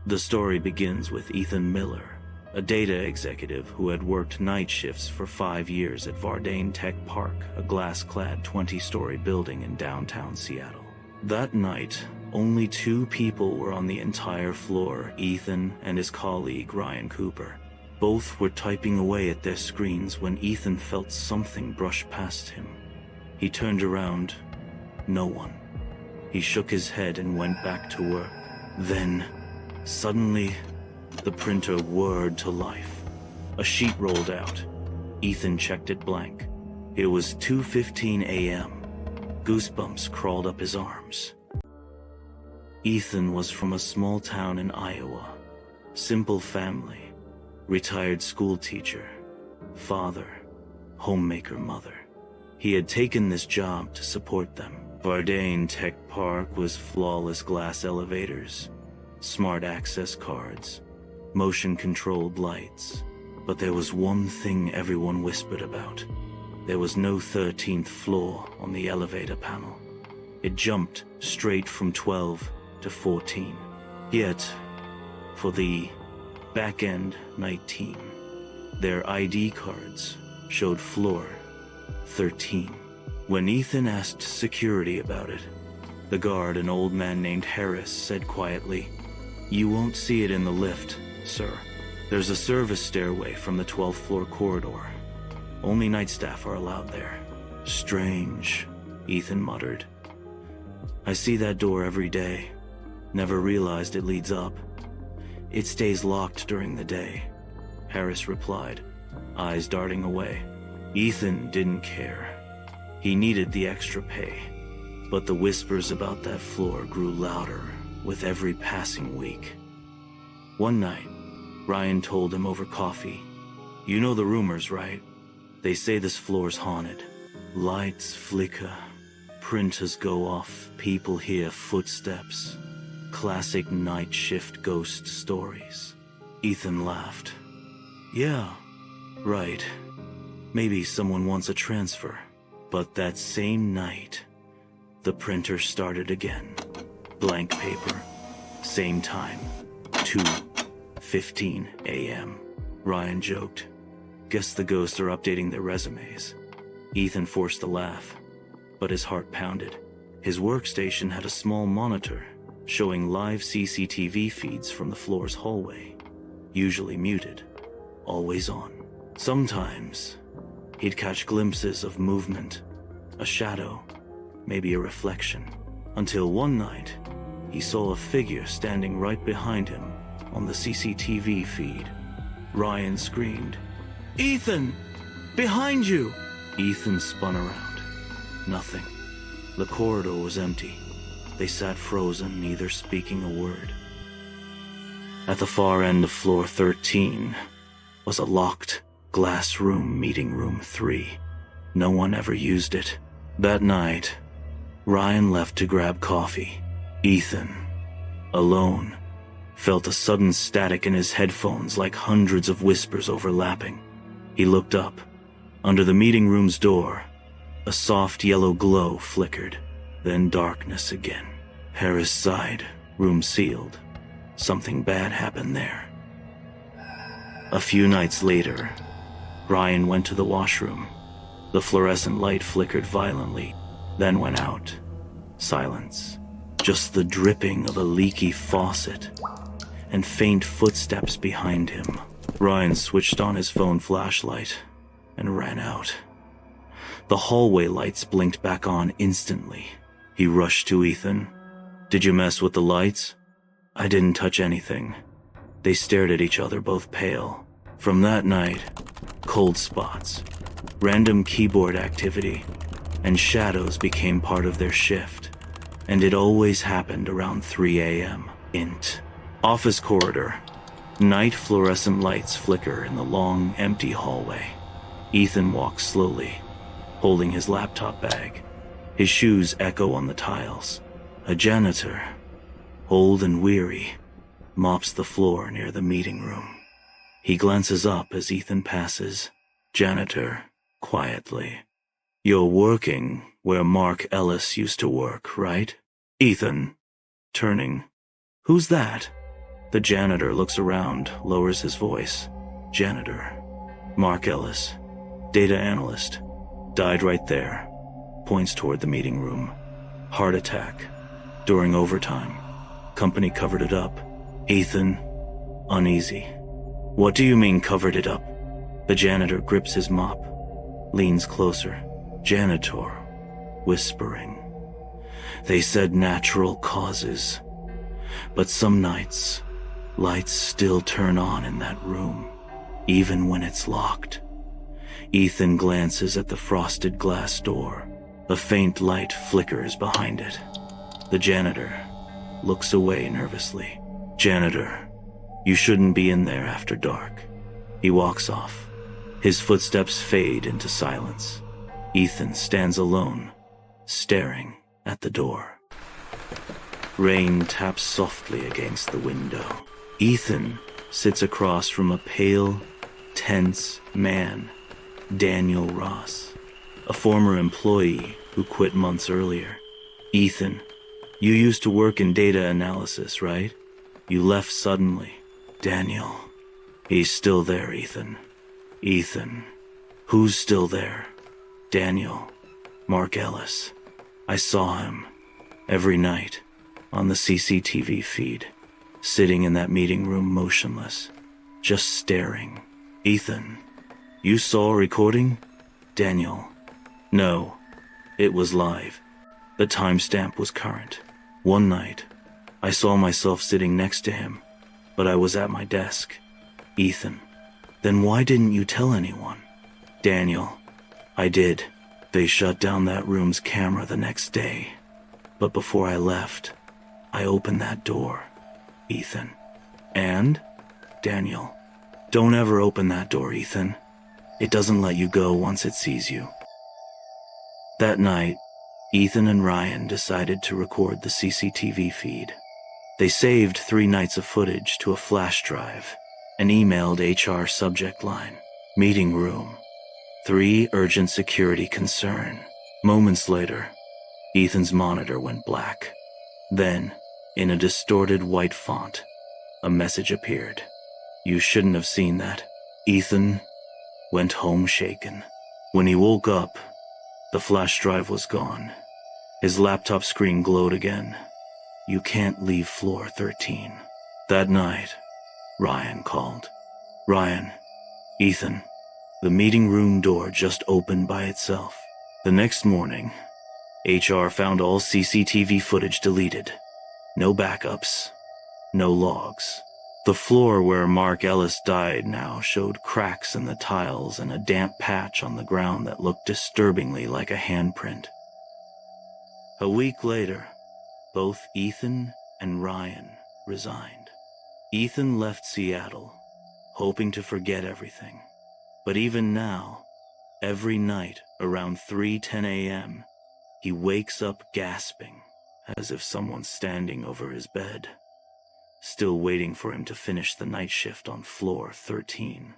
The story begins with Ethan Miller, a data executive who had worked night shifts for 5 years at Vardane Tech Park, a glass-clad 20-story building in downtown Seattle. That night, only 2 people were on the entire floor, Ethan and his colleague Ryan Cooper. Both were typing away at their screens when Ethan felt something brush past him. He turned around. No one. He shook his head and went back to work. Then, suddenly, the printer whirred to life. A sheet rolled out. Ethan checked it blank. It was 2:15 a.m. Goosebumps crawled up his arms. Ethan was from a small town in Iowa. Simple family. Retired school teacher. Father. Homemaker mother. He had taken this job to support them. Vardane Tech Park was flawless glass elevators, smart access cards, motion-controlled lights. But there was one thing everyone whispered about. There was no 13th floor on the elevator panel. It jumped straight from 12 to 14. Yet, for the back-end night team, their ID cards showed floor 13. When Ethan asked security about it, the guard, an old man named Harris, said quietly, "You won't see it in the lift, sir. There's a service stairway from the 12th floor corridor. Only night staff are allowed there." "Strange," Ethan muttered. "I see that door every day. Never realized it leads up." "It stays locked during the day," Harris replied, eyes darting away. Ethan didn't care. He needed the extra pay, but the whispers about that floor grew louder with every passing week. One night, Ryan told him over coffee, "You know the rumors, right? They say this floor's haunted. Lights flicker, printers go off, people hear footsteps. Classic night shift ghost stories." Ethan laughed. "Yeah, right. Maybe someone wants a transfer." But that same night, the printer started again. Blank paper. Same time. 2:15 a.m. Ryan joked. "Guess the ghosts are updating their resumes." Ethan forced a laugh, but his heart pounded. His workstation had a small monitor showing live CCTV feeds from the floor's hallway, usually muted, always on. Sometimes, he'd catch glimpses of movement, a shadow, maybe a reflection, until one night, he saw a figure standing right behind him on the CCTV feed. Ryan screamed, "Ethan! Behind you!" Ethan spun around. Nothing. The corridor was empty. They sat frozen, neither speaking a word. At the far end of floor 13 was a locked glass room, meeting room 3. No one ever used it. That night, Ryan left to grab coffee. Ethan, alone, felt a sudden static in his headphones, like hundreds of whispers overlapping. He looked up. Under the meeting room's door, a soft yellow glow flickered, then darkness again. Harris sighed, room sealed. Something bad happened there. A few nights later, Ryan went to the washroom. The fluorescent light flickered violently, then went out. Silence. Just the dripping of a leaky faucet, and faint footsteps behind him. Ryan switched on his phone flashlight and ran out. The hallway lights blinked back on instantly. He rushed to Ethan. "Did you mess with the lights?" "I didn't touch anything." They stared at each other, both pale. From that night, cold spots, random keyboard activity, and shadows became part of their shift. And it always happened around 3 a.m. Int. Office corridor. Night fluorescent lights flicker in the long, empty hallway. Ethan walks slowly, holding his laptop bag. His shoes echo on the tiles. A janitor, old and weary, mops the floor near the meeting room. He glances up as Ethan passes. Janitor, quietly. "You're working where Mark Ellis used to work, right?" Ethan, turning. "Who's that?" The janitor looks around, lowers his voice. Janitor. Mark Ellis. Data analyst. Died right there. Points toward the meeting room. Heart attack. During overtime. Company covered it up. Ethan. Uneasy. What do you mean covered it up? The janitor grips his mop. Leans closer. Janitor. Whispering. They said natural causes. But some nights, lights still turn on in that room, even when it's locked. Ethan glances at the frosted glass door. A faint light flickers behind it. The janitor looks away nervously. Janitor, you shouldn't be in there after dark. He walks off. His footsteps fade into silence. Ethan stands alone, staring at the door. Rain taps softly against the window. Ethan sits across from a pale, tense man, Daniel Ross, a former employee who quit months earlier. Ethan, you used to work in data analysis, right? You left suddenly. Daniel, he's still there, Ethan. Ethan, who's still there? Daniel, Mark Ellis. I saw him every night on the CCTV feed, sitting in that meeting room motionless, just staring. Ethan, you saw a recording? Daniel, no, it was live. The timestamp was current. One night, I saw myself sitting next to him, but I was at my desk. Ethan, then why didn't you tell anyone? Daniel, I did. They shut down that room's camera the next day. But before I left, I opened that door. Ethan. And? Daniel, don't ever open that door, Ethan. It doesn't let you go once it sees you. That night, Ethan and Ryan decided to record the CCTV feed. They saved 3 nights of footage to a flash drive and emailed HR subject line. Meeting room. 3 urgent security concern. Moments later, Ethan's monitor went black. Then, in a distorted white font, a message appeared. You shouldn't have seen that. Ethan went home shaken. When he woke up, the flash drive was gone. His laptop screen glowed again. You can't leave floor 13. That night, Ryan called. Ryan, Ethan, the meeting room door just opened by itself. The next morning, HR found all CCTV footage deleted. No backups, no logs. The floor where Mark Ellis died now showed cracks in the tiles and a damp patch on the ground that looked disturbingly like a handprint. A week later, both Ethan and Ryan resigned. Ethan left Seattle, hoping to forget everything. But even now, every night around 3:10 a.m., he wakes up gasping, as if someone's standing over his bed, still waiting for him to finish the night shift on floor 13.